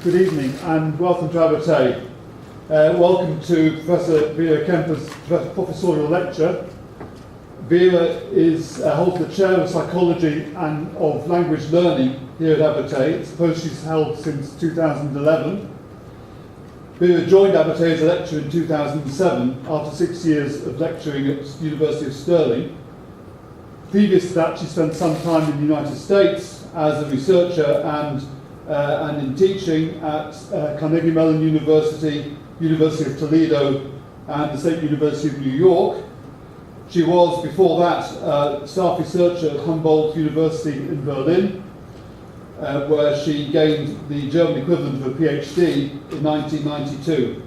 Good evening and welcome to Abertay. Welcome to Professor Vera Kempe's professorial lecture. Vera holds the chair of psychology and of language learning here at Abertay. It's a post she's held since 2011. Vera joined Abertay as a lecturer in 2007 after 6 years of lecturing at the University of Stirling. Previous to that, she spent some time in the United States as a researcher and in teaching at Carnegie Mellon University, University of Toledo, and the State University of New York. She was, before that, staff researcher at Humboldt University in Berlin, where she gained the German equivalent of a PhD in 1992.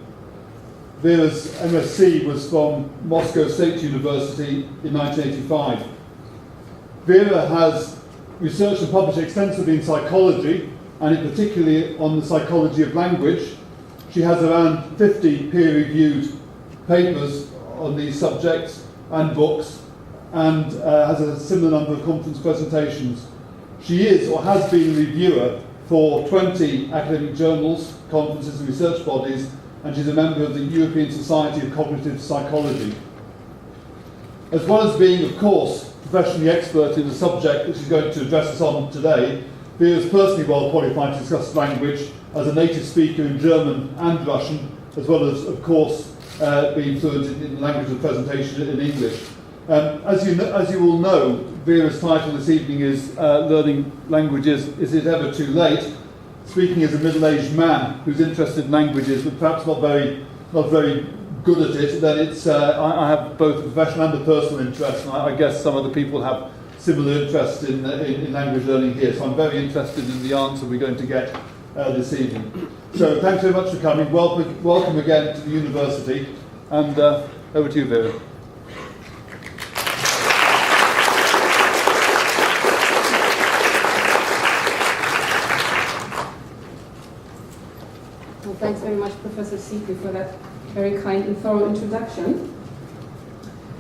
Vera's MSc was from Moscow State University in 1985. Vera has researched and published extensively in psychology, and in particularly on the psychology of language. She has around 50 peer-reviewed papers on these subjects and books, and has a similar number of conference presentations. She is or has been reviewer for 20 academic journals, conferences and research bodies, and she's a member of the European Society of Cognitive Psychology. As well as being, of course, professionally expert in the subject that she's going to address us on today, Vera is personally well qualified to discuss language as a native speaker in German and Russian, as well as, of course, being fluent in the language of presentation in English. As you all know, Vera's title this evening is Learning Languages, Is It Ever Too Late? Speaking as a middle-aged man who's interested in languages but perhaps not very good at it, then I have both a professional and a personal interest, and I guess some other people have similar interest in language learning here, so I'm very interested in the answer we're going to get this evening. So thanks very much for coming. Welcome again to the university, and over to you, Vera. Well, thanks very much, Professor Seekley, for that very kind and thorough introduction.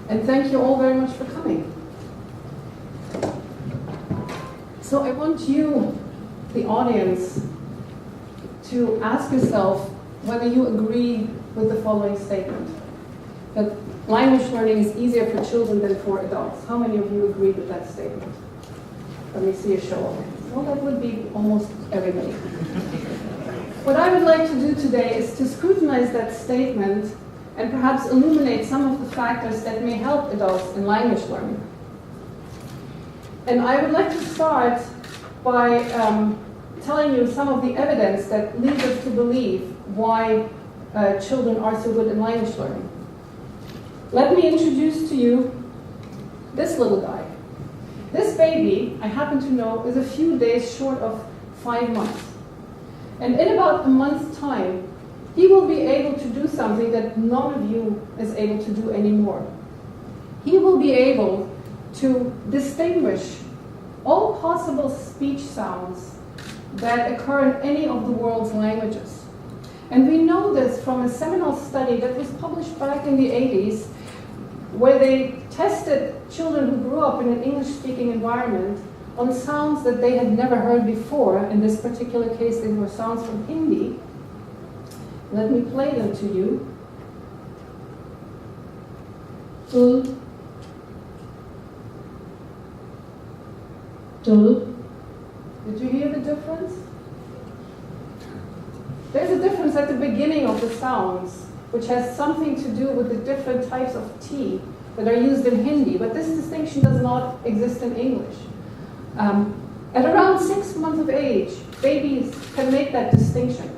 And thank you all very much for coming. So I want you, the audience, to ask yourself whether you agree with the following statement, that language learning is easier for children than for adults. How many of you agree with that statement? Let me see a show of hands. Well, that would be almost everybody. What I would like to do today is to scrutinize that statement and perhaps illuminate some of the factors that may help adults in language learning. And I would like to start by telling you some of the evidence that leads us to believe why children are so good in language learning. Let me introduce to you this little guy. This baby, I happen to know, is a few days short of 5 months. And in about a month's time, he will be able to do something that none of you is able to do anymore. He will be able to distinguish all possible speech sounds that occur in any of the world's languages. And we know this from a seminal study that was published back in the 80s, where they tested children who grew up in an English-speaking environment on sounds that they had never heard before. In this particular case, they were sounds from Hindi. Let me play them to you. Did you hear the difference? There's a difference at the beginning of the sounds, which has something to do with the different types of T that are used in Hindi, but this distinction does not exist in English. At around 6 months of age, babies can make that distinction.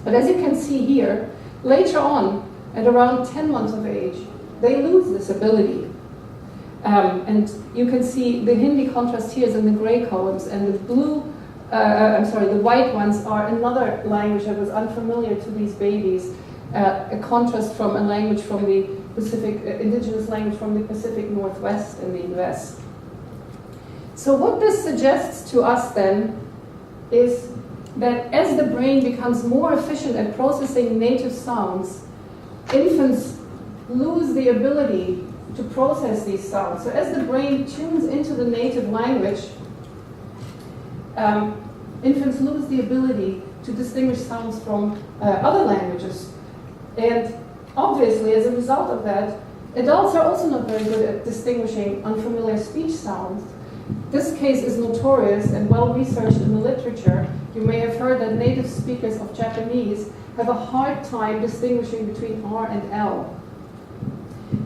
But as you can see here, later on, at around 10 months of age, they lose this ability. And you can see the Hindi contrast here is in the gray columns, and the the white ones are another language that was unfamiliar to these babies, a contrast from a language from the Pacific, indigenous language from the Pacific Northwest in the US. So what this suggests to us then is that as the brain becomes more efficient at processing native sounds, infants lose the ability to process these sounds. So as the brain tunes into the native language, infants lose the ability to distinguish sounds from other languages. And obviously, as a result of that, adults are also not very good at distinguishing unfamiliar speech sounds. This case is notorious and well researched in the literature. You may have heard that native speakers of Japanese have a hard time distinguishing between R and L.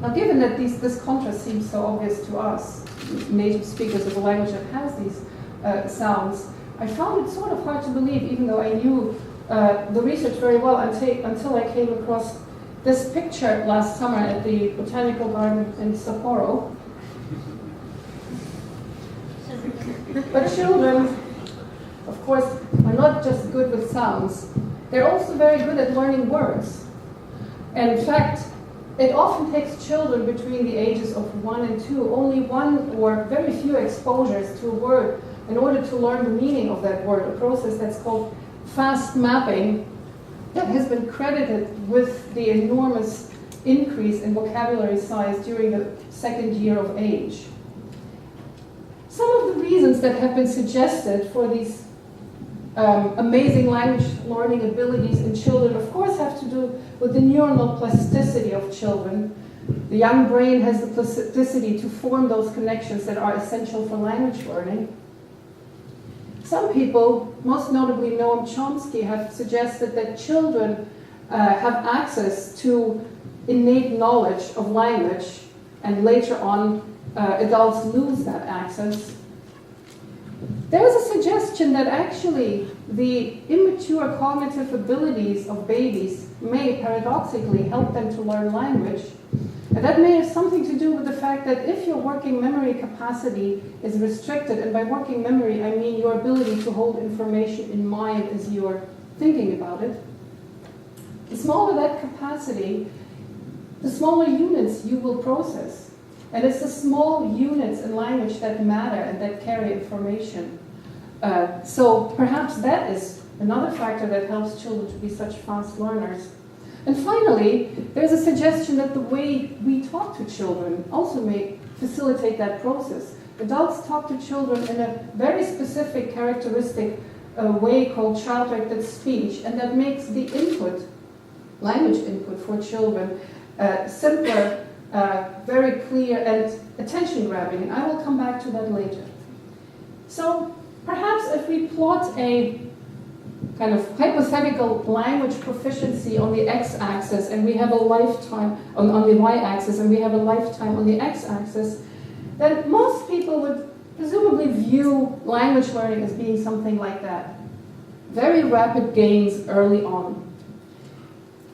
Now, given that this contrast seems so obvious to us, native speakers of a language that has these sounds, I found it sort of hard to believe, even though I knew the research very well, until I came across this picture last summer at the Botanical Garden in Sapporo. But children, of course, are not just good with sounds. They're also very good at learning words. And in fact, it often takes children between the ages of 1 and 2 only one or very few exposures to a word in order to learn the meaning of that word, a process that's called fast mapping that has been credited with the enormous increase in vocabulary size during the second year of age. Some of the reasons that have been suggested for these amazing language learning abilities in children, of course, have to do with the neuronal plasticity of children. The young brain has the plasticity to form those connections that are essential for language learning. Some people, most notably Noam Chomsky, have suggested that children have access to innate knowledge of language, and later on adults lose that access. There is a suggestion that actually the immature cognitive abilities of babies may paradoxically help them to learn language. And that may have something to do with the fact that if your working memory capacity is restricted, and by working memory I mean your ability to hold information in mind as you're thinking about it, the smaller that capacity, the smaller units you will process. And it's the small units in language that matter and that carry information. So perhaps that is another factor that helps children to be such fast learners. And finally, there's a suggestion that the way we talk to children also may facilitate that process. Adults talk to children in a very specific characteristic way called child-directed speech, and that makes the input, language input for children, simpler, very clear and attention-grabbing, and I will come back to that later. So perhaps if we plot a kind of hypothetical language proficiency on the x-axis, and we have a lifetime on the y-axis, and we have a lifetime on the x-axis, then most people would presumably view language learning as being something like that. Very rapid gains early on.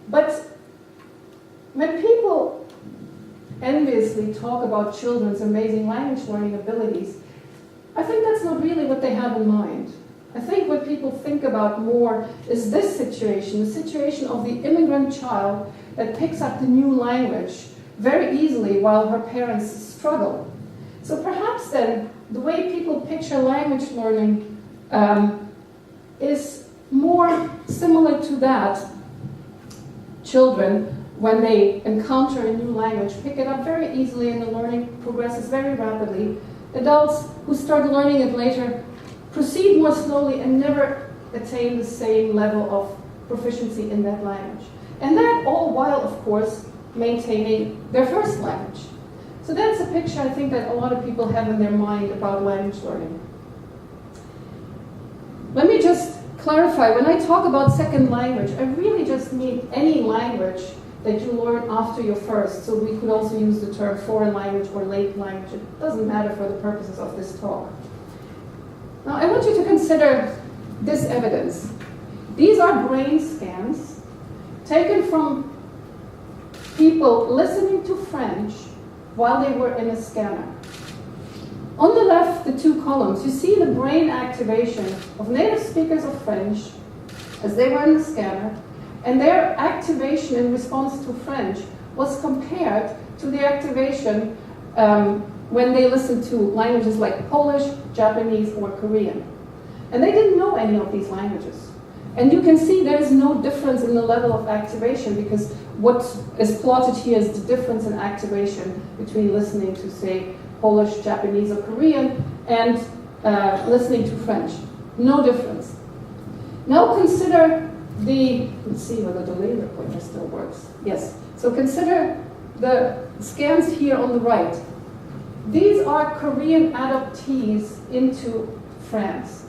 But when people enviously talk about children's amazing language learning abilities, I think that's not really what they have in mind. I think what people think about more is this situation, the situation of the immigrant child that picks up the new language very easily while her parents struggle. So perhaps then, the way people picture language learning is more similar to that. Children, when they encounter a new language, pick it up very easily and the learning progresses very rapidly. Adults who start learning it later proceed more slowly and never attain the same level of proficiency in that language. And that all while, of course, maintaining their first language. So that's a picture I think that a lot of people have in their mind about language learning. Let me just clarify, when I talk about second language, I really just mean any language that you learn after your first. So we could also use the term foreign language or late language. It doesn't matter for the purposes of this talk. Now, I want you to consider this evidence. These are brain scans taken from people listening to French while they were in a scanner. On the left, the two columns, you see the brain activation of native speakers of French as they were in the scanner, and their activation in response to French was compared to the activation when they listened to languages like Polish, Japanese, or Korean. And they didn't know any of these languages. And you can see there is no difference in the level of activation, because what is plotted here is the difference in activation between listening to, say, Polish, Japanese, or Korean and listening to French. No difference. Now consider let's see whether the laser pointer still works. Yes. So consider the scans here on the right. These are Korean adoptees into France.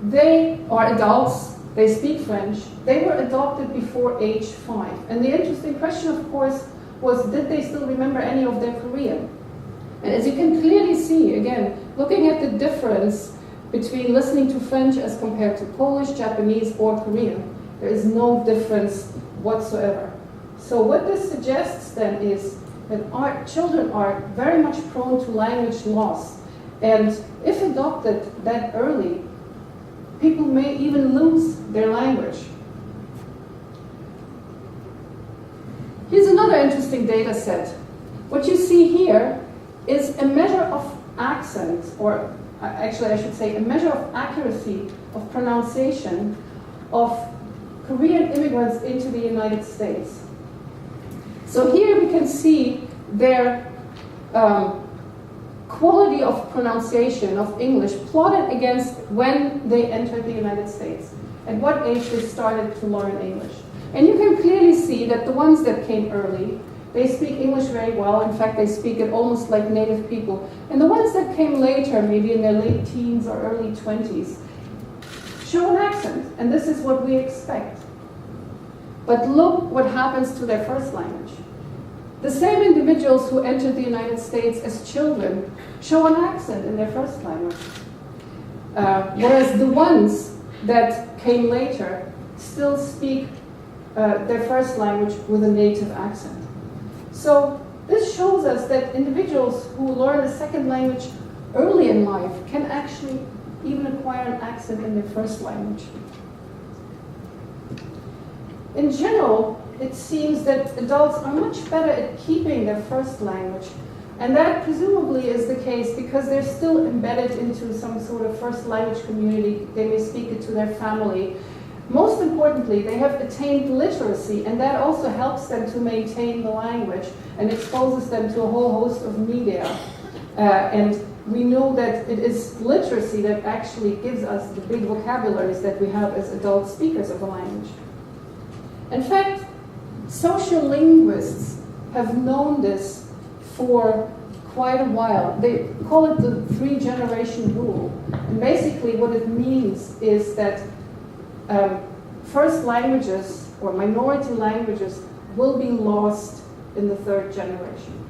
They are adults, they speak French, they were adopted before age 5. And the interesting question, of course, was did they still remember any of their Korean? And as you can clearly see, again, looking at the difference between listening to French as compared to Polish, Japanese, or Korean, there is no difference whatsoever. So what this suggests then is that our children are very much prone to language loss. And if adopted that early, people may even lose their language. Here's another interesting data set. What you see here is a measure of accent, or actually I should say a measure of accuracy of pronunciation of Korean immigrants into the United States. So here we can see their quality of pronunciation of English plotted against when they entered the United States, at what age they started to learn English. And you can clearly see that the ones that came early, they speak English very well. In fact, they speak it almost like native people. And the ones that came later, maybe in their late teens or early 20s, show an accent. And this is what we expect. But look what happens to their first language. The same individuals who entered the United States as children show an accent in their first language. Whereas the ones that came later still speak their first language with a native accent. So this shows us that individuals who learn a second language early in life can actually even acquire an accent in their first language. In general, it seems that adults are much better at keeping their first language, and that presumably is the case because they're still embedded into some sort of first language community. They may speak it to their family. Most importantly, they have attained literacy, and that also helps them to maintain the language and exposes them to a whole host of media. And we know that it is literacy that actually gives us the big vocabularies that we have as adult speakers of a language. In fact, social linguists have known this for quite a while. They call it the 3-generation rule. And basically what it means is that first languages or minority languages will be lost in the 3rd generation.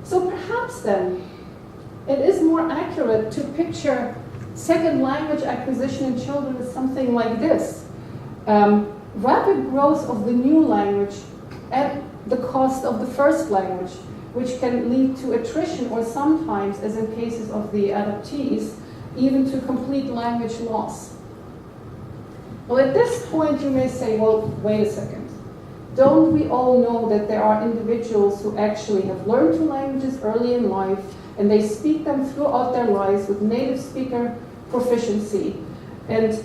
So perhaps then it is more accurate to picture second language acquisition in children as something like this. Rapid growth of the new language at the cost of the first language, which can lead to attrition or sometimes, as in cases of the adoptees, even to complete language loss. Well, at this point you may say, well, wait a second. Don't we all know that there are individuals who actually have learned 2 languages early in life and they speak them throughout their lives with native speaker proficiency, and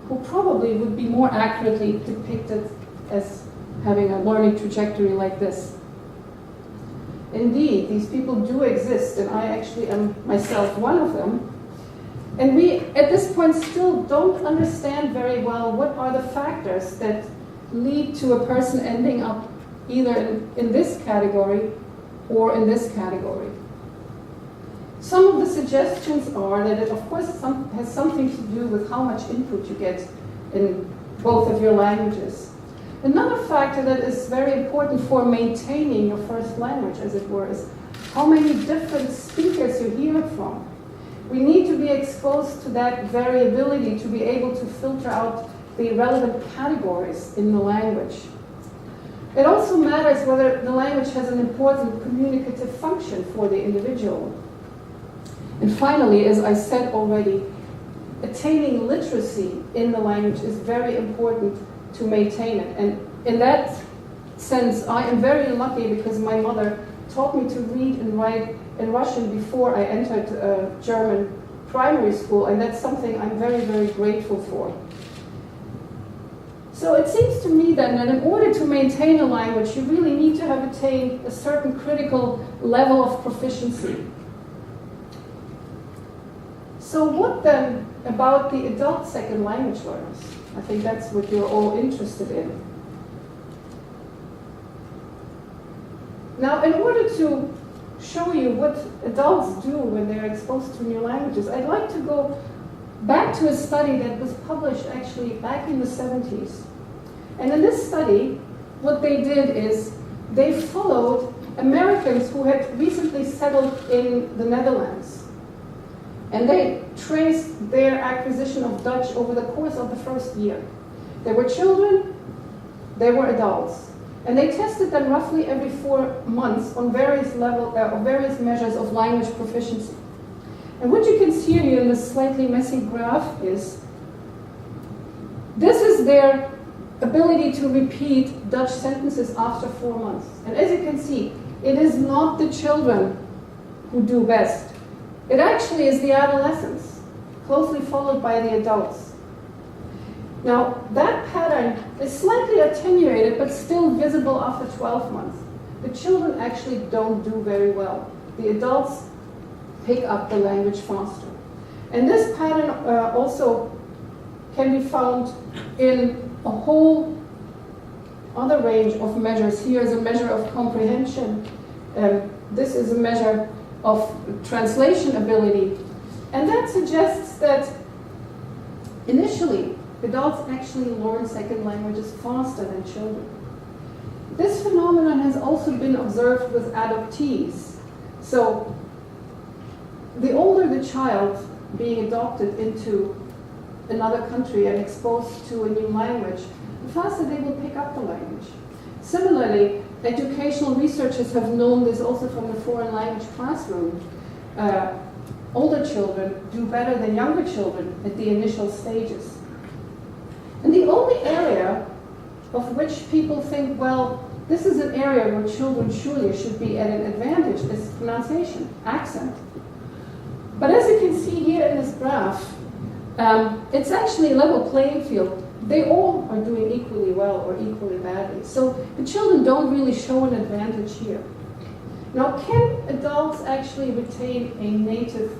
who probably would be more accurately depicted as having a learning trajectory like this? Indeed, these people do exist, and I actually am myself one of them. And we, at this point, still don't understand very well what are the factors that lead to a person ending up either in this category or in this category. Some of the suggestions are that it, of course, has something to do with how much input you get in both of your languages. Another factor that is very important for maintaining your first language, as it were, is how many different speakers you hear from. We need to be exposed to that variability to be able to filter out the relevant categories in the language. It also matters whether the language has an important communicative function for the individual. And finally, as I said already, attaining literacy in the language is very important to maintain it. And in that sense, I am very lucky because my mother taught me to read and write in Russian before I entered German primary school, and that's something I'm very, very grateful for. So it seems to me then that in order to maintain a language, you really need to have attained a certain critical level of proficiency. So what then about the adult second language learners? I think that's what you're all interested in. Now, in order to show you what adults do when they're exposed to new languages, I'd like to go back to a study that was published actually back in the 70s. And in this study, what they did is they followed Americans who had recently settled in the Netherlands. And they traced their acquisition of Dutch over the course of the first year. They were children, they were adults. And they tested them roughly every 4 months on various measures of language proficiency. And what you can see here in this slightly messy graph is, this is their ability to repeat Dutch sentences after 4 months. And as you can see, it is not the children who do best. It actually is the adolescents, closely followed by the adults. Now, that pattern is slightly attenuated, but still visible after 12 months. The children actually don't do very well. The adults pick up the language faster. And this pattern also can be found in a whole other range of measures. Here is a measure of comprehension. This is a measure of translation ability. And that suggests that initially, adults actually learn second languages faster than children. This phenomenon has also been observed with adoptees. So, the older the child being adopted into another country and exposed to a new language, the faster they will pick up the language. Similarly, educational researchers have known this also from the foreign language classroom. Older children do better than younger children at the initial stages. And the only area of which people think, well, this is an area where children surely should be at an advantage is pronunciation, accent. But as you can see here in this graph, it's actually a level playing field. They all are doing equally well or equally badly. So the children don't really show an advantage here. Now, can adults actually retain a native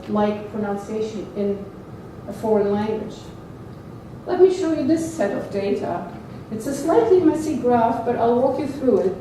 like pronunciation in a foreign language? Let me show you this set of data. It's a slightly messy graph, but I'll walk you through it.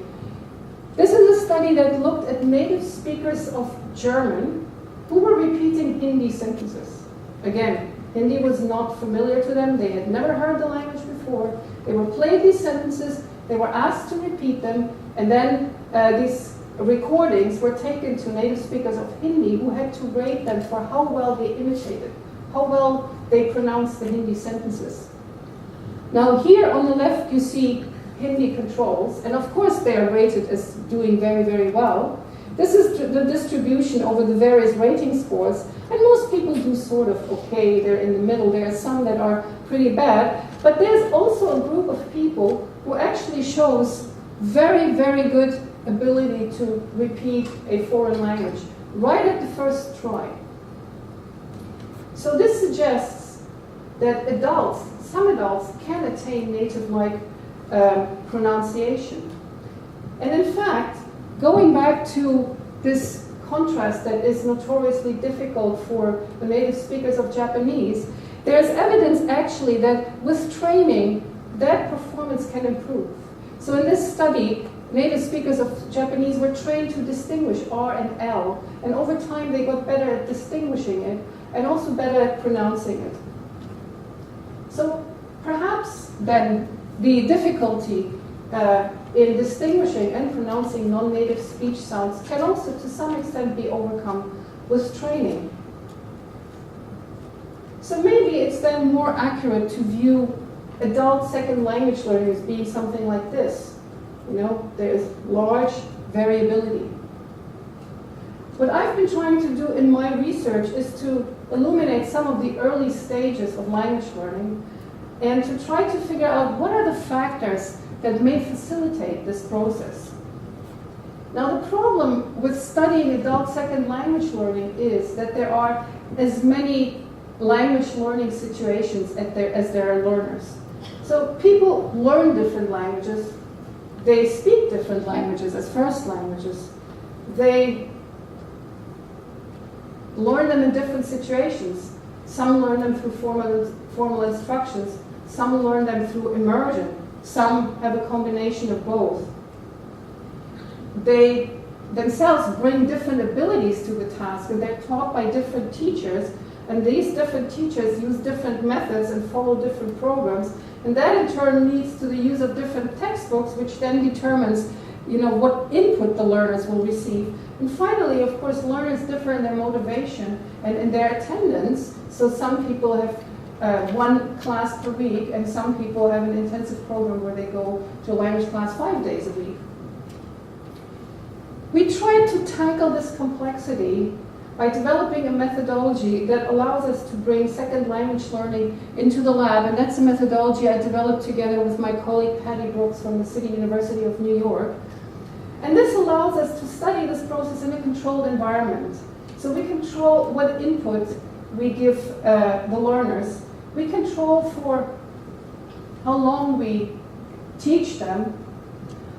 This is a study that looked at native speakers of German who were repeating Hindi sentences. Again, Hindi was not familiar to them. They had never heard the language before. They were played these sentences. They were asked to repeat them. And then these recordings were taken to native speakers of Hindi who had to rate them for how well they imitated, how well they pronounced the Hindi sentences. Now here on the left you see Hindi controls, and of course they are rated as doing very, very well. This is the distribution over the various rating scores, and most people do sort of okay, they're in the middle. There are some that are pretty bad, but there's also a group of people who actually shows very, very good ability to repeat a foreign language right at the first try. So this suggests that adults, some adults, can attain native-like pronunciation. And in fact, going back to this contrast that is notoriously difficult for the native speakers of Japanese, there's evidence actually that with training, that performance can improve. So in this study, native speakers of Japanese were trained to distinguish R and L, and over time they got better at distinguishing it, and also better at pronouncing it. So perhaps then the difficulty in distinguishing and pronouncing non-native speech sounds can also to some extent be overcome with training. So maybe it's then more accurate to view adult second language learning as being something like this. You know, there's large variability. What I've been trying to do in my research is to illuminate some of the early stages of language learning and to try to figure out what are the factors that may facilitate this process. Now, the problem with studying adult second language learning is that there are as many language learning situations as there are learners. So people learn different languages. They speak different languages as first languages. They learn them in different situations. Some learn them through formal instructions. Some learn them through immersion. Some have a combination of both. They themselves bring different abilities to the task, and they're taught by different teachers, and these different teachers use different methods and follow different programs, and that in turn leads to the use of different textbooks, which then determines, what input the learners will receive. And finally, of course, learners differ in their motivation and in their attendance. So some people have one class per week, and some people have an intensive program where they go to a language class 5 days a week. We tried to tackle this complexity by developing a methodology that allows us to bring second language learning into the lab, and that's a methodology I developed together with my colleague Patty Brooks from the City University of New York. And this allows us to study this process in a controlled environment. So we control what input we give the learners. We control for how long we teach them,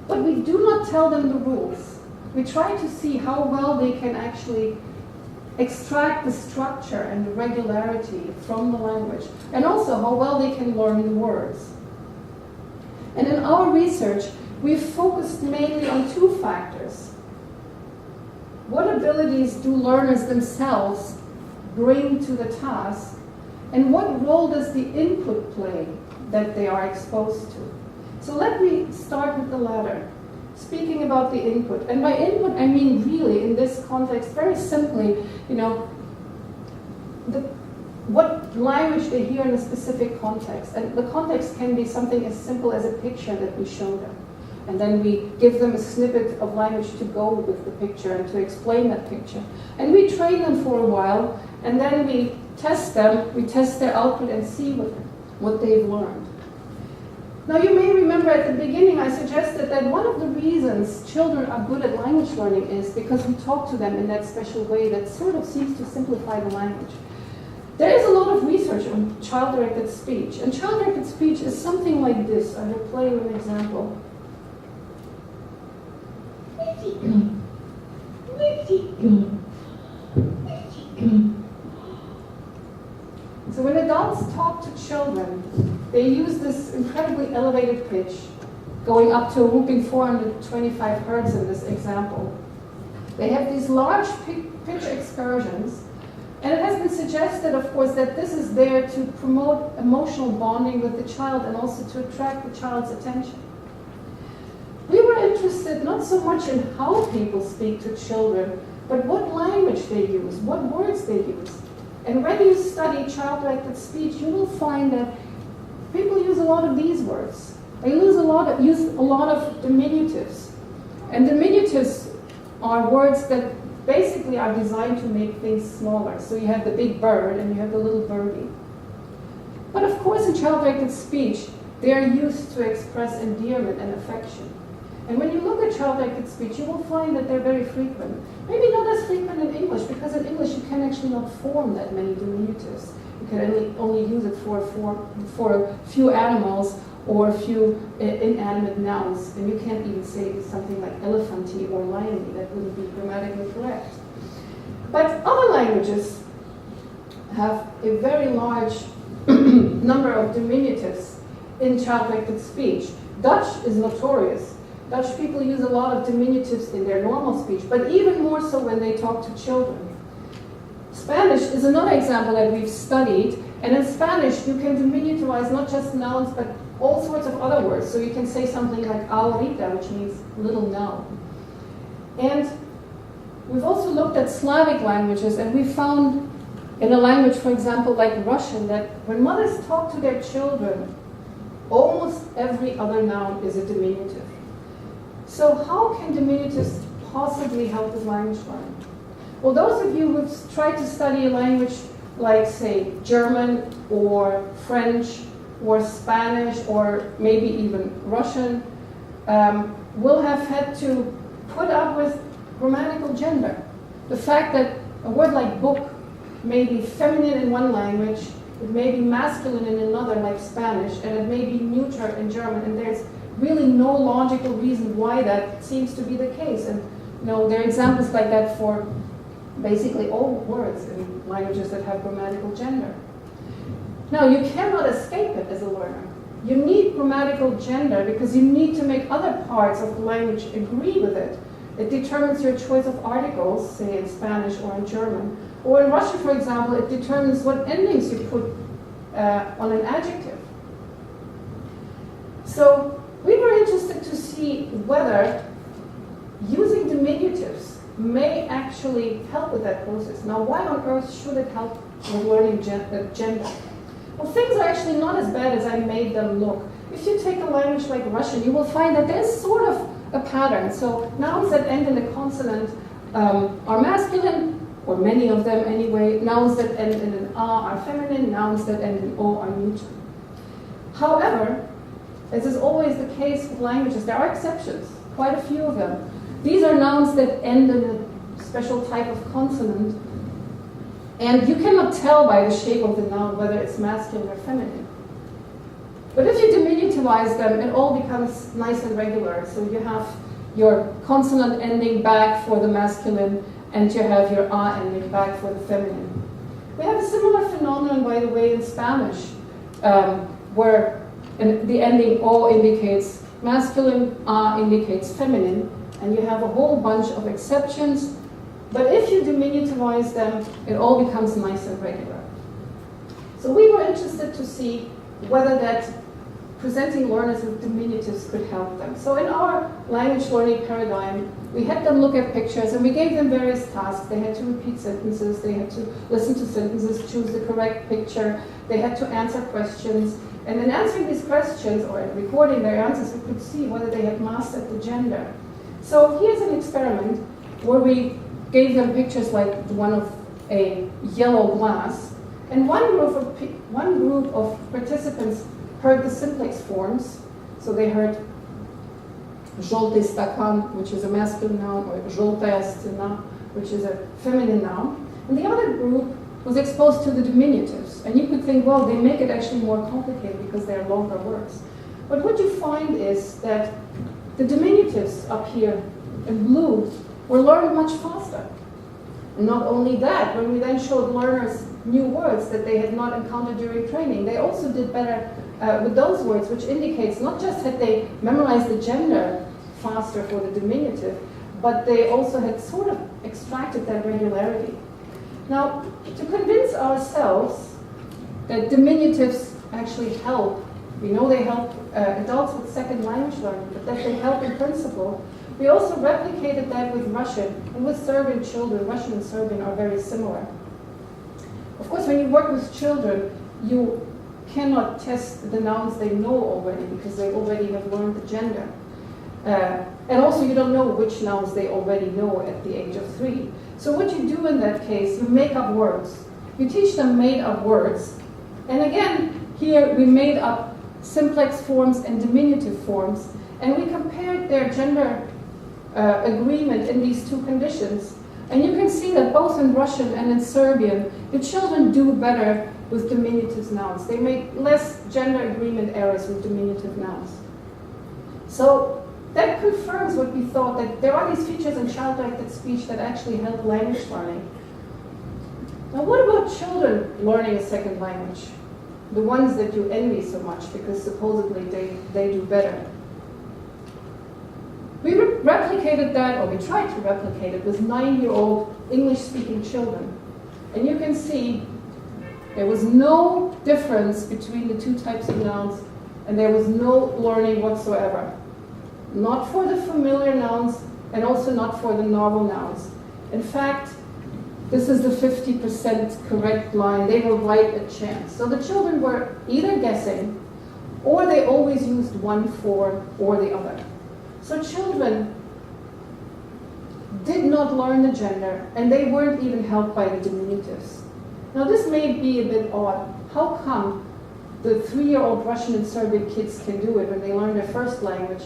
but we do not tell them the rules. We try to see how well they can actually extract the structure and the regularity from the language, and also how well they can learn the words. And in our research, we've focused mainly on two factors. What abilities do learners themselves bring to the task, and what role does the input play that they are exposed to? So let me start with the latter. Speaking about the input, and by input I mean really in this context, very simply, what language they hear in a specific context. And the context can be something as simple as a picture that we show them. And then we give them a snippet of language to go with the picture and to explain that picture. And we train them for a while, and then we test them, we test their output and see what they've learned. Now you may remember at the beginning I suggested that one of the reasons children are good at language learning is because we talk to them in that special way that sort of seems to simplify the language. There is a lot of research on child-directed speech, and child-directed speech is something like this. I will play you an example. So when adults talk to children, they use this incredibly elevated pitch, going up to a whooping 425 hertz in this example. They have these large pitch excursions, and it has been suggested, of course, that this is there to promote emotional bonding with the child and also to attract the child's attention. We were interested not so much in how people speak to children, but what language they use, what words they use. And when you study child-directed speech, you will find that people use a lot of these words. They use a lot of diminutives. And diminutives are words that basically are designed to make things smaller. So you have the big bird and you have the little birdie. But of course in child-directed speech, they are used to express endearment and affection. And when you look at child-directed speech, you will find that they're very frequent. Maybe not as frequent in English, because in English you can actually not form that many diminutives. You can only use it for a few animals or a few inanimate nouns. And you can't even say something like elephanty or liony. That wouldn't be grammatically correct. But other languages have a very large number of diminutives in child-directed speech. Dutch is notorious. Dutch people use a lot of diminutives in their normal speech, but even more so when they talk to children. Spanish is another example that we've studied, and in Spanish you can diminutivize not just nouns, but all sorts of other words. So you can say something like ahorita, which means little now. And we've also looked at Slavic languages, and we found in a language, for example, like Russian, that when mothers talk to their children, almost every other noun is a diminutive. So how can diminutives possibly help with language learning? Well, those of you who've tried to study a language like, say, German or French or Spanish or maybe even Russian will have had to put up with grammatical gender. The fact that a word like book may be feminine in one language, it may be masculine in another, like Spanish, and it may be neuter in German, and there's really no logical reason why that seems to be the case. And there are examples like that for basically all words in languages that have grammatical gender. Now, you cannot escape it as a learner. You need grammatical gender because you need to make other parts of the language agree with it. It determines your choice of articles, say in Spanish or in German. Or in Russian, for example, it determines what endings you put on an adjective. So we were interested to see whether using diminutives may actually help with that process. Now, why on earth should it help with learning gender? Well, things are actually not as bad as I made them look. If you take a language like Russian, you will find that there's sort of a pattern. So nouns that end in a consonant are masculine, or many of them anyway. Nouns that end in an A are feminine, nouns that end in O are neuter. However, as is always the case with languages, there are exceptions, quite a few of them. These are nouns that end in a special type of consonant, and you cannot tell by the shape of the noun whether it's masculine or feminine. But if you diminutivize them, it all becomes nice and regular. So you have your consonant ending back for the masculine, and you have your A ending back for the feminine. We have a similar phenomenon, by the way, in Spanish, where the ending O indicates masculine, A indicates feminine, and you have a whole bunch of exceptions. But if you diminutivize them, it all becomes nice and regular. So we were interested to see whether that presenting learners with diminutives could help them. So in our language learning paradigm, we had them look at pictures and we gave them various tasks. They had to repeat sentences, they had to listen to sentences, choose the correct picture, they had to answer questions. And in answering these questions, or in recording their answers, we could see whether they had mastered the gender. So here's an experiment where we gave them pictures like the one of a yellow glass, and one group of participants heard the simplex forms. So they heard желтый стакан, which is a masculine noun, or желтая стена, which is a feminine noun. And the other group was exposed to the diminutives. And you could think, well, they make it actually more complicated because they're longer words. But what you find is that the diminutives up here in blue were learned much faster. And not only that, when we then showed learners new words that they had not encountered during training, they also did better with those words, which indicates not just had they memorized the gender faster for the diminutive, but they also had sort of extracted that regularity. Now, to convince ourselves that diminutives actually help, we know they help adults with second language learning, but that they help in principle, we also replicated that with Russian and with Serbian children. Russian and Serbian are very similar. Of course, when you work with children, you cannot test the nouns they know already because they already have learned the gender. And also you don't know which nouns they already know at the age of 3. So what you do in that case, you make up words. You teach them made up words. And again, here we made up simplex forms and diminutive forms, and we compared their gender agreement in these two conditions. And you can see that both in Russian and in Serbian, the children do better with diminutive nouns. They make less gender agreement errors with diminutive nouns. So that confirms what we thought, that there are these features in child-directed speech that actually help language learning. Now what about children learning a second language? The ones that you envy so much because supposedly they do better. We replicated that, or we tried to replicate it, with 9-year-old English-speaking children. And you can see there was no difference between the two types of nouns, and there was no learning whatsoever. Not for the familiar nouns, and also not for the novel nouns. In fact, this is the 50% correct line. They were right at chance. So the children were either guessing, or they always used one for or the other. So children did not learn the gender, and they weren't even helped by the diminutives. Now this may be a bit odd. How come the 3-year-old Russian and Serbian kids can do it when they learn their first language,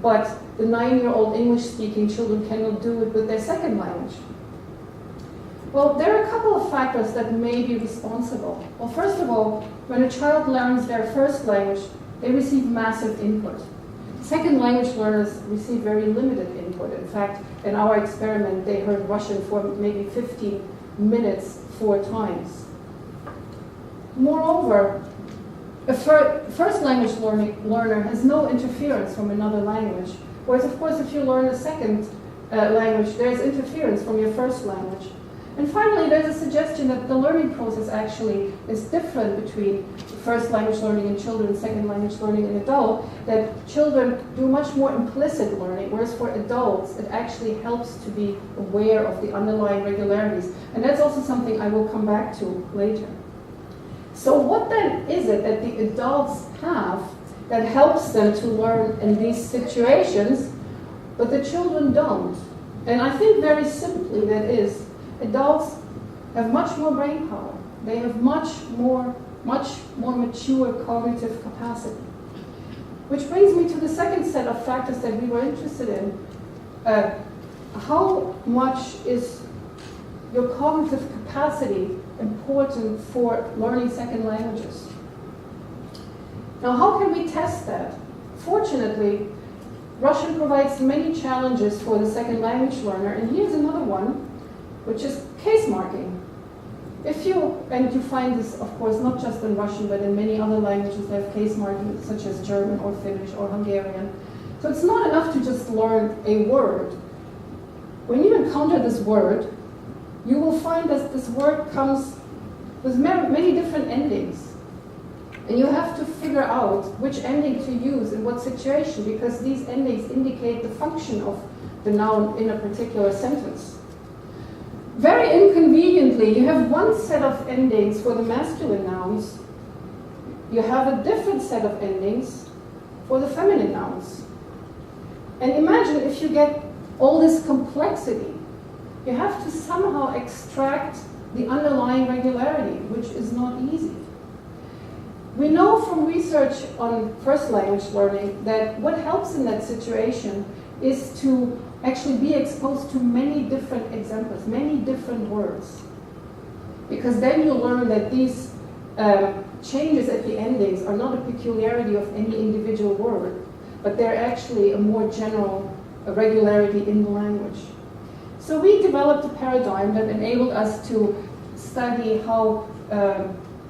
but the 9-year-old English-speaking children cannot do it with their second language? Well, there are a couple of factors that may be responsible. Well, first of all, when a child learns their first language, they receive massive input. second language learners receive very limited input. In fact, in our experiment, they heard Russian for maybe 15 minutes 4 times. Moreover, a first language learner has no interference from another language, whereas of course if you learn a second language, there's interference from your first language. And finally, there's a suggestion that the learning process actually is different between first language learning in children, second language learning in adult, that children do much more implicit learning, whereas for adults, it actually helps to be aware of the underlying regularities. And that's also something I will come back to later. So what then is it that the adults have that helps them to learn in these situations, but the children don't? And I think very simply that is, adults have much more brain power. They have much more mature cognitive capacity. Which brings me to the second set of factors that we were interested in. How much is your cognitive capacity important for learning second languages? Now, how can we test that? Fortunately, Russian provides many challenges for the second language learner, and here's another one, which is case marking. And you find this, of course, not just in Russian, but in many other languages they have case marking, such as German or Finnish or Hungarian. So it's not enough to just learn a word. When you encounter this word, you will find that this word comes with many different endings. And you have to figure out which ending to use in what situation, because these endings indicate the function of the noun in a particular sentence. Very inconveniently, you have one set of endings for the masculine nouns. You have a different set of endings for the feminine nouns. And imagine if you get all this complexity, you have to somehow extract the underlying regularity, which is not easy. We know from research on first language learning that what helps in that situation is to actually be exposed to many different examples, many different words. Because then you learn that these changes at the endings are not a peculiarity of any individual word, but they're actually a more general regularity in the language. So we developed a paradigm that enabled us to study how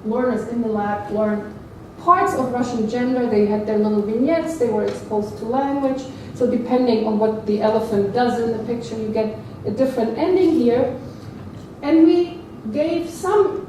learners in the lab learn parts of Russian gender. They had their little vignettes, they were exposed to language. So depending on what the elephant does in the picture, you get a different ending here. And we gave some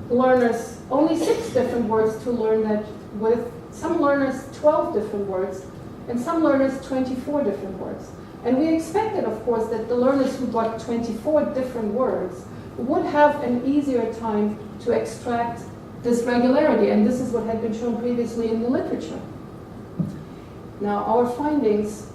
learners only 6 different words to learn that with, some learners 12 different words, and some learners 24 different words. And we expected, of course, that the learners who got 24 different words would have an easier time to extract this regularity, and this is what had been shown previously in the literature. Now, our findings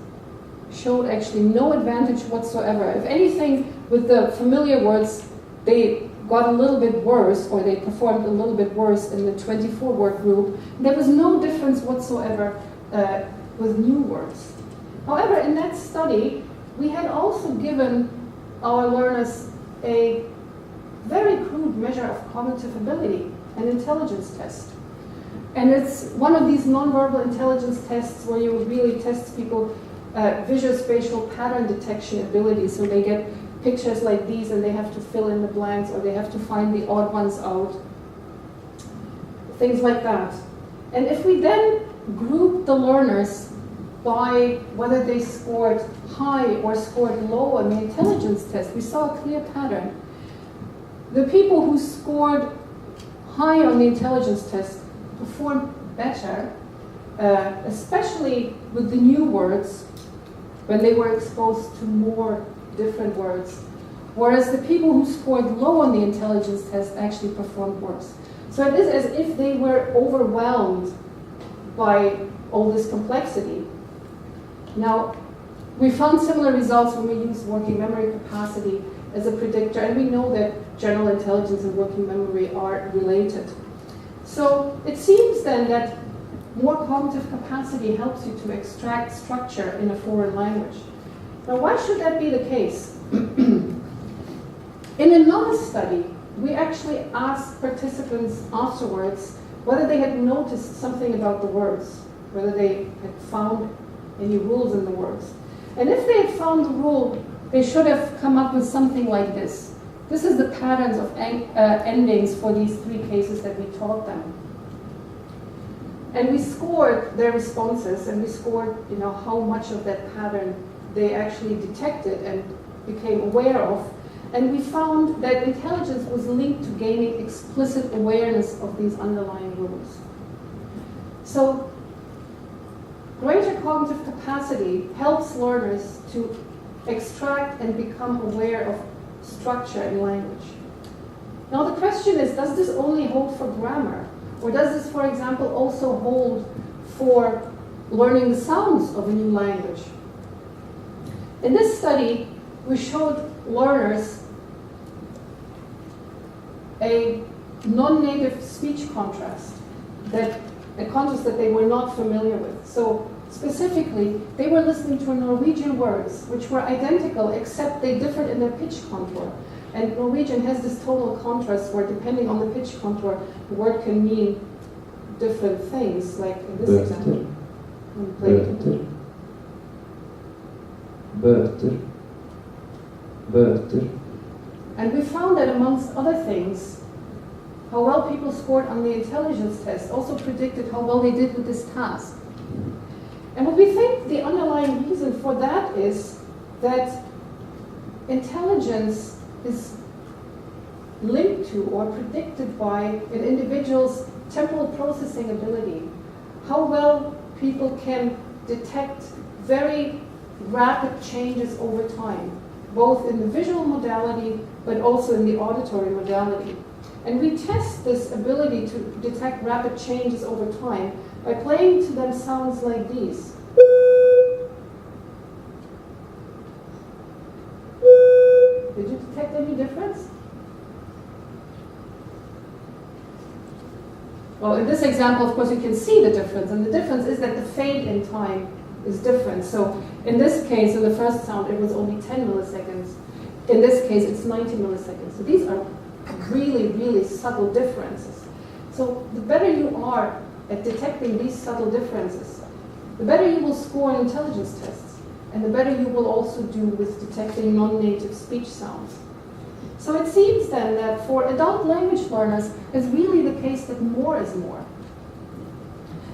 showed actually no advantage whatsoever. If anything, with the familiar words, they got a little bit worse, or they performed a little bit worse in the 24-word group. There was no difference whatsoever with new words. However, in that study, we had also given our learners a very crude measure of cognitive ability, an intelligence test. And it's one of these nonverbal intelligence tests where you really test people visual spatial pattern detection ability. So they get pictures like these and they have to fill in the blanks, or they have to find the odd ones out. Things like that. And if we then group the learners by whether they scored high or scored low on the intelligence test, we saw a clear pattern. The people who scored high on the intelligence test performed better, especially with the new words, when they were exposed to more different words. Whereas the people who scored low on the intelligence test actually performed worse. So it is as if they were overwhelmed by all this complexity. Now, we found similar results when we used working memory capacity as a predictor, and we know that general intelligence and working memory are related. So it seems then that more cognitive capacity helps you to extract structure in a foreign language. Now, why should that be the case? In another study, we actually asked participants afterwards whether they had noticed something about the words, whether they had found any rules in the words. And if they had found the rule, they should have come up with something like this. This is the patterns of endings for these 3 cases that we taught them. And we scored their responses, and we scored, how much of that pattern they actually detected and became aware of. And we found that intelligence was linked to gaining explicit awareness of these underlying rules. So, greater cognitive capacity helps learners to extract and become aware of structure in language. Now the question is, does this only hold for grammar? Or does this, for example, also hold for learning the sounds of a new language? In this study, we showed learners a non-native speech contrast, a contrast that they were not familiar with. So specifically, they were listening to Norwegian words, which were identical, except they differed in their pitch contour. And Norwegian has this tonal contrast where, depending on the pitch contour, the word can mean different things, like in this example. Böter. Böter. Böter. And we found that, amongst other things, how well people scored on the intelligence test also predicted how well they did with this task. And what we think the underlying reason for that is that intelligence is linked to or predicted by an individual's temporal processing ability. How well people can detect very rapid changes over time, both in the visual modality but also in the auditory modality. And we test this ability to detect rapid changes over time by playing to them sounds like these. Did you detect any difference? Well, in this example, of course, you can see the difference, and the difference is that the fade in time is different. So in this case, in the first sound, it was only 10 milliseconds. In this case, it's 90 milliseconds. So these are really, really subtle differences. So the better you are at detecting these subtle differences, the better you will score in intelligence tests, and the better you will also do with detecting non-native speech sounds. So it seems then that for adult language learners, it's really the case that more is more.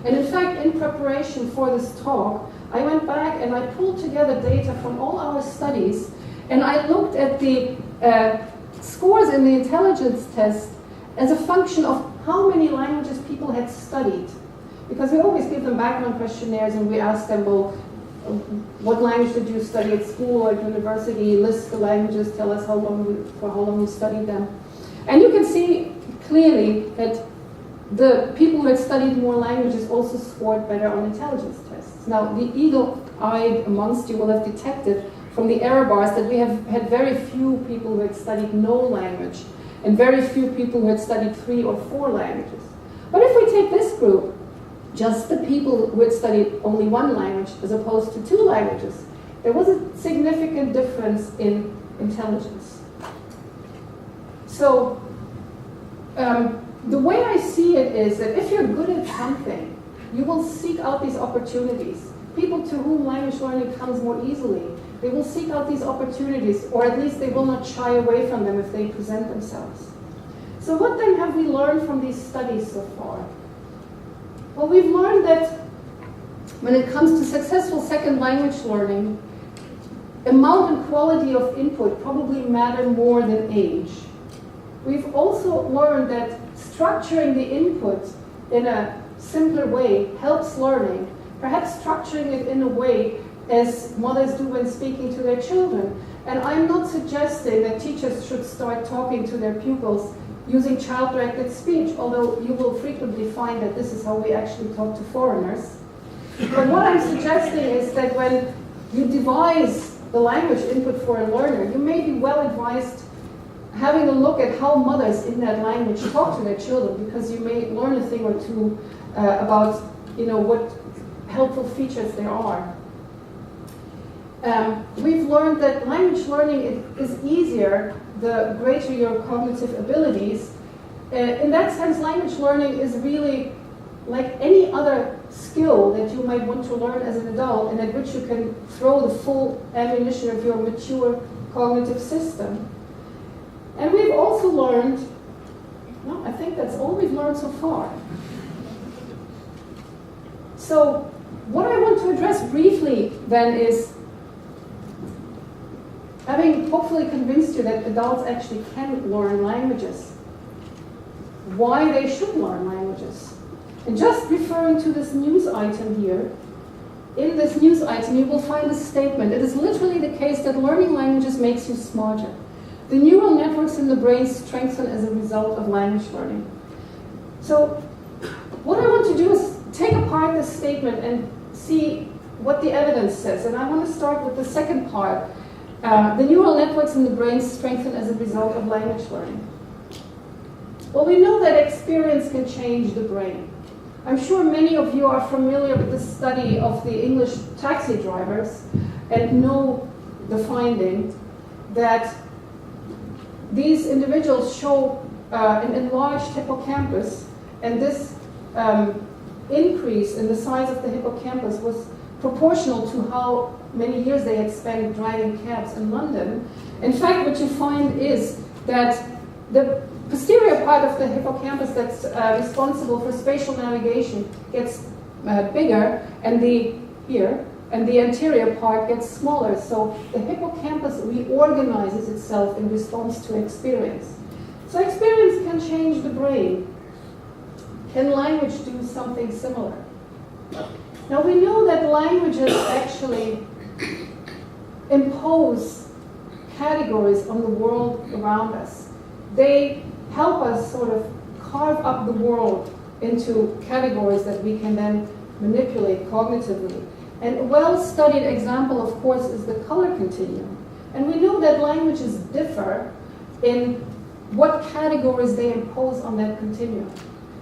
And in fact, in preparation for this talk, I went back and I pulled together data from all our studies, and I looked at the scores in the intelligence test as a function of how many languages people had studied. Because we always give them background questionnaires and we ask them, well, what language did you study at school or at university? List the languages, tell us for how long you studied them. And you can see clearly that the people who had studied more languages also scored better on intelligence tests. Now, the eagle-eyed amongst you will have detected from the error bars that we have had very few people who had studied no language and very few people who had studied 3 or 4 languages. But if we take this group, just the people who had studied only 1 language as opposed to 2 languages, there was a significant difference in intelligence. So the way I see it is that if you're good at something, you will seek out these opportunities. People to whom language learning comes more easily, they will seek out these opportunities, or at least they will not shy away from them if they present themselves. So what then have we learned from these studies so far? Well, we've learned that when it comes to successful second language learning, amount and quality of input probably matter more than age. We've also learned that structuring the input in a simpler way helps learning, perhaps structuring it in a way as mothers do when speaking to their children. And I'm not suggesting that teachers should start talking to their pupils using child-directed speech, although you will frequently find that this is how we actually talk to foreigners. But what I'm suggesting is that when you devise the language input for a learner, you may be well advised having a look at how mothers in that language talk to their children, because you may learn a thing or two about what helpful features there are. We've learned that language learning is easier the greater your cognitive abilities. In that sense, language learning is really like any other skill skill that you might want to learn as an adult and at which you can throw the full ammunition of your mature cognitive system. And we've also learned, well, I think that's all we've learned so far. So what I want to address briefly then is, having hopefully convinced you that adults actually can learn languages, why they should learn languages. And just referring to this news item here, in this news item you will find a statement. It is literally the case that learning languages makes you smarter. The neural networks in the brain strengthen as a result of language learning. So what I want to do is take apart this statement and see what the evidence says. And I want to start with the second part. The neural networks in the brain strengthen as a result of language learning. Well, we know that experience can change the brain. I'm sure many of you are familiar with the study of the English taxi drivers and know the finding that these individuals show an enlarged hippocampus, and this increase in the size of the hippocampus was proportional to how many years they had spent driving cabs in London. In fact, what you find is that the posterior part of the hippocampus that's responsible for spatial navigation gets bigger, and the anterior part gets smaller. So the hippocampus reorganizes itself in response to experience. So experience can change the brain. Can language do something similar? Now we know that languages actually impose categories on the world around us. They help us sort of carve up the world into categories that we can then manipulate cognitively. And a well-studied example, of course, is the color continuum. And we know that languages differ in what categories they impose on that continuum.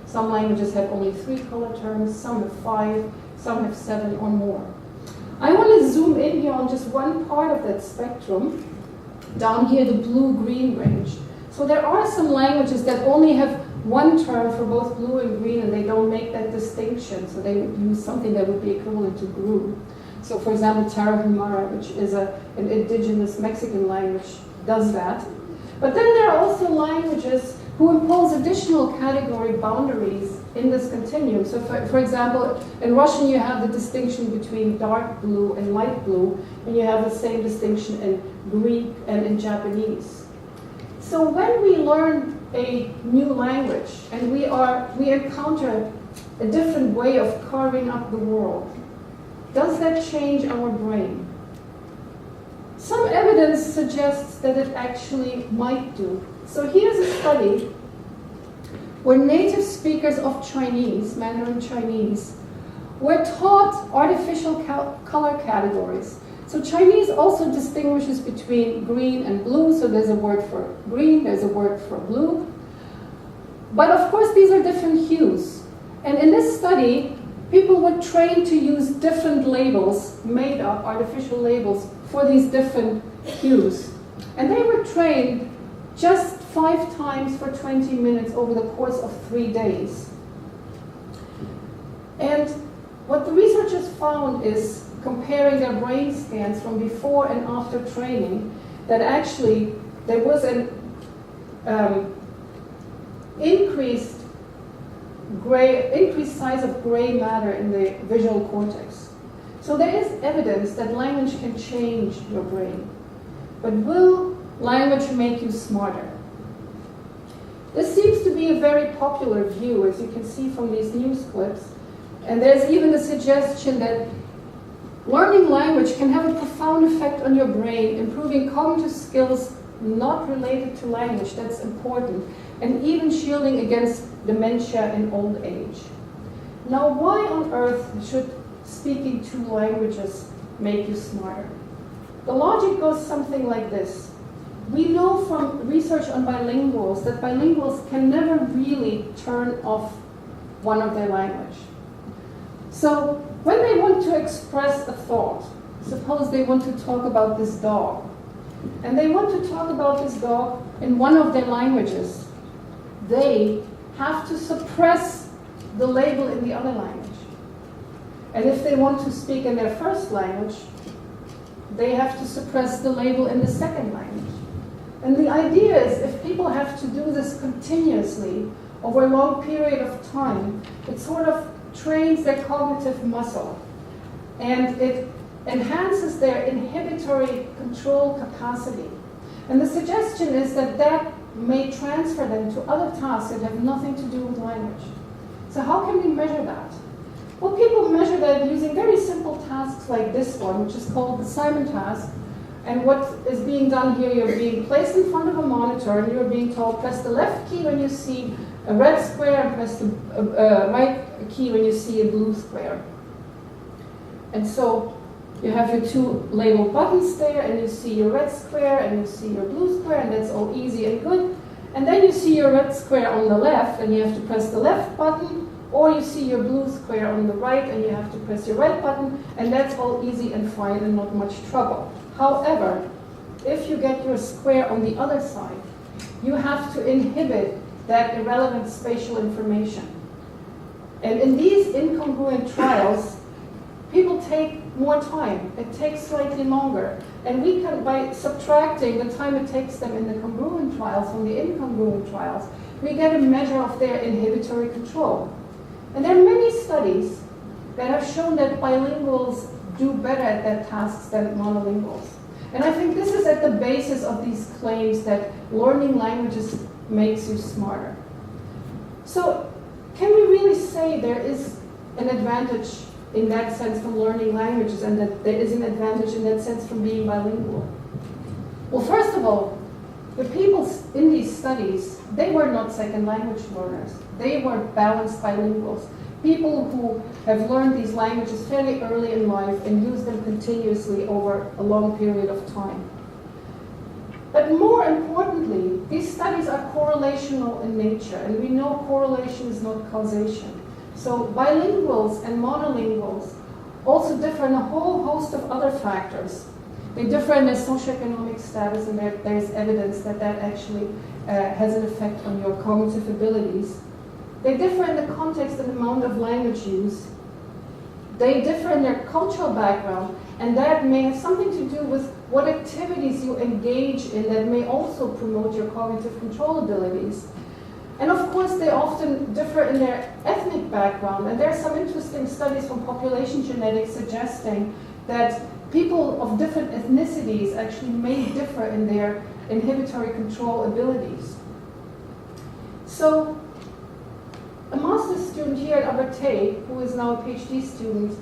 Some languages have only 3 color terms, some have 5, some have 7 or more. I want to zoom in here on just one part of that spectrum, down here, the blue-green range. So there are some languages that only have one term for both blue and green, and they don't make that distinction. So they would use something that would be equivalent to GRU. So for example, Tarahumara, which is an indigenous Mexican language, does that. But then there are also languages who impose additional category boundaries in this continuum. So for example, in Russian you have the distinction between dark blue and light blue, and you have the same distinction in Greek and in Japanese. So when we learn a new language and we encounter a different way of carving up the world, does that change our brain? Some evidence suggests that it actually might do. So here's a study where native speakers of Chinese, Mandarin Chinese, were taught artificial color categories. So Chinese also distinguishes between green and blue, so there's a word for green, there's a word for blue. But of course these are different hues. And in this study, people were trained to use different labels, made up artificial labels, for these different hues. And they were trained just 5 times for 20 minutes over the course of 3 days. And what the researchers found is, comparing their brain scans from before and after training, that actually there was an increased size of gray matter in the visual cortex. So there is evidence that language can change your brain. But will language make you smarter? This seems to be a very popular view, as you can see from these news clips. And there's even a suggestion that learning language can have a profound effect on your brain, improving cognitive skills not related to language, that's important, and even shielding against dementia in old age. Now, why on earth should speaking 2 languages make you smarter? The logic goes something like this. We know from research on bilinguals that bilinguals can never really turn off one of their language. So when they want to express a thought, suppose they want to talk about this dog, and they want to talk about this dog in one of their languages, they have to suppress the label in the other language. And if they want to speak in their first language, they have to suppress the label in the second language. And the idea is if people have to do this continuously over a long period of time, it sort of trains their cognitive muscle. And it enhances their inhibitory control capacity. And the suggestion is that that may transfer them to other tasks that have nothing to do with language. So how can we measure that? Well, people measure that using very simple tasks like this one, which is called the Simon task. And what is being done here, you're being placed in front of a monitor and you're being told, press the left key when you see a red square and press the right key when you see a blue square. And so you have your two labeled buttons there, and you see your red square and you see your blue square, and that's all easy and good. And then you see your red square on the left, and you have to press the left button, or you see your blue square on the right, and you have to press your right button, and that's all easy and fine and not much trouble. However, if you get your square on the other side, you have to inhibit that irrelevant spatial information. And in these incongruent trials, people take more time. It takes slightly longer. And we can, by subtracting the time it takes them in the congruent trials from the incongruent trials, we get a measure of their inhibitory control. And there are many studies that have shown that bilinguals do better at their tasks than monolinguals. And I think this is at the basis of these claims that learning languages makes you smarter. So can we really say there is an advantage in that sense from learning languages, and that there is an advantage in that sense from being bilingual? Well, first of all, the people in these studies, they were not second language learners. They were balanced bilinguals. People who have learned these languages fairly early in life and use them continuously over a long period of time. But more importantly, these studies are correlational in nature, and we know correlation is not causation. So bilinguals and monolinguals also differ in a whole host of other factors. They differ in their socioeconomic status, and there's evidence that that actually has an effect on your cognitive abilities. They differ in the context and amount of language use. They differ in their cultural background, and that may have something to do with what activities you engage in that may also promote your cognitive control abilities. And of course, they often differ in their ethnic background, and there are some interesting studies from population genetics suggesting that people of different ethnicities actually may differ in their inhibitory control abilities. So, a master's student here at Abertay, who is now a PhD student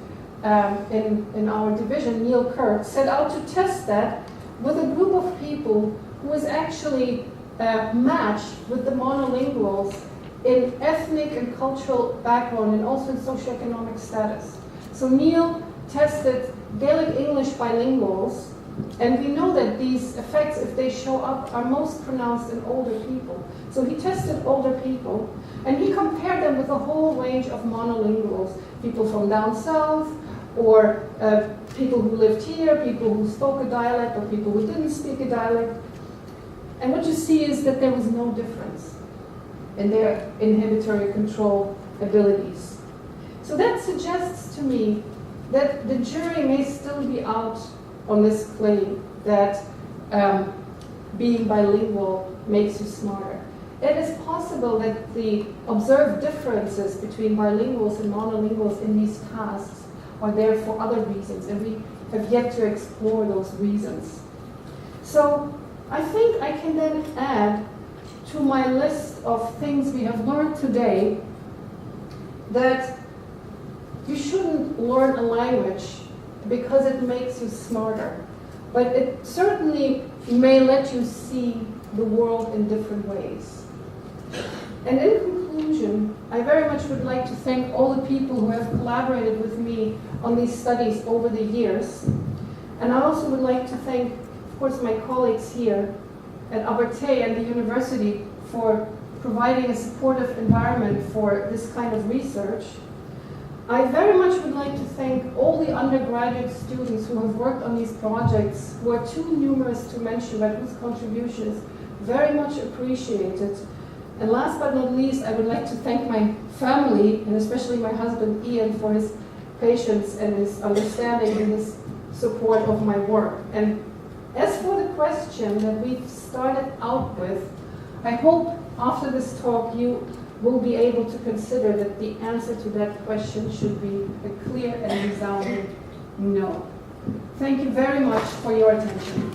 in our division, Neil Kirk, set out to test that with a group of people who is actually matched with the monolinguals in ethnic and cultural background and also in socioeconomic status. So Neil tested Gaelic English bilinguals, and we know that these effects, if they show up, are most pronounced in older people. So he tested older people, and he compared them with a whole range of monolinguals, people from down south, or people who lived here, people who spoke a dialect, or people who didn't speak a dialect. And what you see is that there was no difference in their inhibitory control abilities. So that suggests to me that the jury may still be out on this claim that being bilingual makes you smarter. It is possible that the observed differences between bilinguals and monolinguals in these tasks are there for other reasons, and we have yet to explore those reasons. So I think I can then add to my list of things we have learned today that you shouldn't learn a language because it makes you smarter, but it certainly may let you see the world in different ways. And in conclusion, I very much would like to thank all the people who have collaborated with me on these studies over the years. And I also would like to thank, of course, my colleagues here at Abertay and the university for providing a supportive environment for this kind of research. I very much would like to thank all the undergraduate students who have worked on these projects, who are too numerous to mention, but whose contribution is very much appreciated. And last but not least, I would like to thank my family, and especially my husband Ian, for his patience and his understanding and his support of my work. And as for the question that we've started out with, I hope after this talk you will be able to consider that the answer to that question should be a clear and resounding no. Thank you very much for your attention.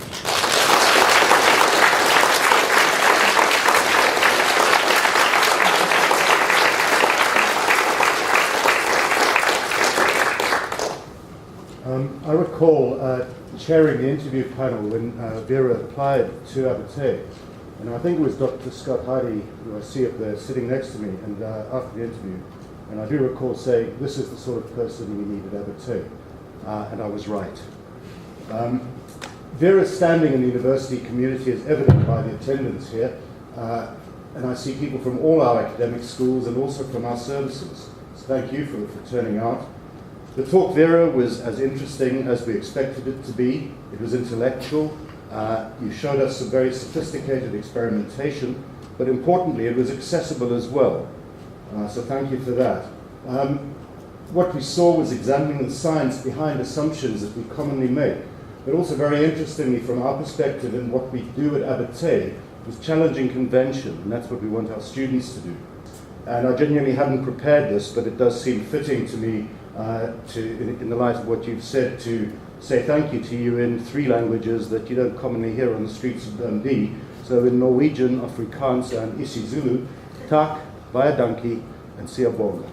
I recall chairing the interview panel when Vera applied to Abertay, and I think it was Dr. Scott Hardy, who I see up there sitting next to me, and after the interview, and I do recall saying, this is the sort of person we need at Abertay, and I was right. Vera's standing in the university community is evident by the attendance here, and I see people from all our academic schools and also from our services, so thank you for turning out. The talk, Vera, was as interesting as we expected it to be. It was intellectual. You showed us some very sophisticated experimentation, but importantly, it was accessible as well. So thank you for that. What we saw was examining the science behind assumptions that we commonly make, but also very interestingly from our perspective in what we do at Abertay was challenging convention, and that's what we want our students to do. And I genuinely hadn't prepared this, but it does seem fitting to me in the light of what you've said, to say thank you to you in 3 languages that you don't commonly hear on the streets of Dundee. So in Norwegian, Afrikaans, and isiZulu, tak, baie dankie, and siyabonga.